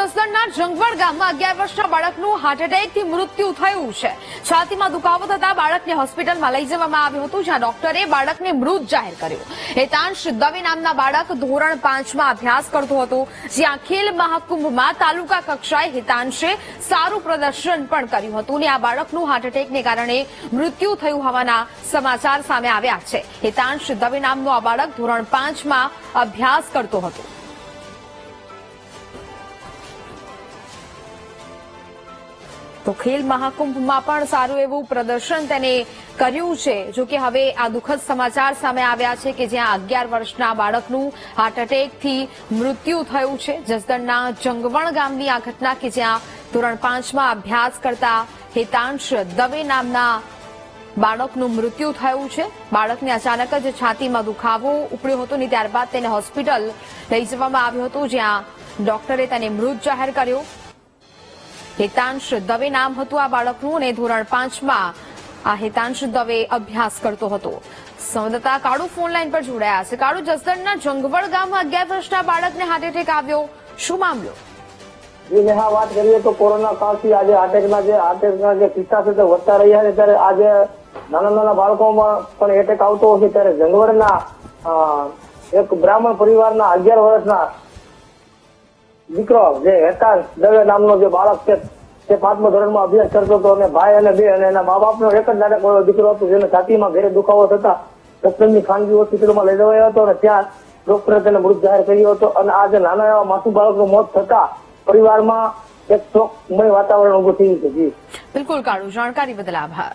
જસદણના જંગવડ ગામમાં 11 વર્ષના બાળકનું હાર્ટ એટેકથી મૃત્યુ થયું છે। છાતીમાં દુખાવો થતા બાળકને હોસ્પિટલમાં લઈ જવામાં આવ્યું હતું, જ્યાં ડોક્ટરે બાળકને મૃત જાહેર કર્યું। હેતાંશ દવે નામના બાળક ધોરણ 5માં અભ્યાસ કરતું હતું, જ્યાં ખેલ મહાકુંભમાં તાલુકા કક્ષાએ હેતાંશે સારું પ્રદર્શન પણ કર્યું હતું અને આ બાળકનું હાર્ટ એટેકને કારણે મૃત્યુ થયું હોવાના સમાચાર સામે આવ્યા છે। હેતાંશ દવે નામનો આ બાળક ધોરણ 5માં અભ્યાસ કરતો હતો। તો ખેલ મહાકુંભમાં પણ સારું એવું પ્રદર્શન તેને કર્યું છે। જો કે હવે આ દુઃખદ સમાચાર સામે આવ્યા છે કે જ્યાં 11 વર્ષના બાળકનું હાર્ટ એટેકથી મૃત્યુ થયું છે। જસદણના જંગવણ ગામની આ ઘટના કે જ્યાં ધોરણ 5માં અભ્યાસ કરતા હેતાંશ દવે નામના બાળકનું મૃત્યુ થયું છે। બાળકને અચાનક જ છાતીમાં દુખાવો ઉપડ્યો હતો અને ત્યારબાદ તેને હોસ્પિટલ લઈ જવામાં આવ્યો હતો, જ્યાં ડોક્ટરે તેને મૃત જાહેર કર્યો। હેતાંશ દવે નામ હતું આ બાળકનું અને ધોરણ 5માં આ હેતાંશ દવે અભ્યાસ કરતો હતો। સંવાદદાતા કાળુ ફોન લાઈન પર જોડાયા છે। કાળુ, જસદણના જંગવડ ગામમાં 11 વર્ષના બાળકને હાર્ટ એટેક આવ્યો, શું મામલો? નેહા, વાત કરીએ તો કોરોના કાળથી આજે હાર્ટ એટેકના જે કિસ્સા છે તે વધતા રહ્યા છે, ત્યારે આજે નાના બાળકોમાં પણ એટેક આવતો હોય છે। ત્યારે જંગવડના એક બ્રાહ્મણ પરિવારના 11 વર્ષના દીકરો જે હેતાંશ દવે નામનો જે બાળક છે તે 5મા ધોરણમાં અભ્યાસ કરતો હતો અને ભાઈ અને બે અને એના મા બાપનો એક જ નાનકડો દીકરો હતો, જેને છાતીમાં ઘેરે દુખાવો થતા જસદણની ખાનગી હોસ્પિટલમાં લઈ જવાયો હતો અને ત્યાં ડોક્ટરે તેને મૃત જાહેર કર્યો હતો। અને આ જે નાના એવા માસૂમ બાળકનું મોત થતા પરિવારમાં એક શોકમય વાતાવરણ ઉભું થયું છે। જી બિલકુલ કાળુ, જાણકારી બદલ આભાર।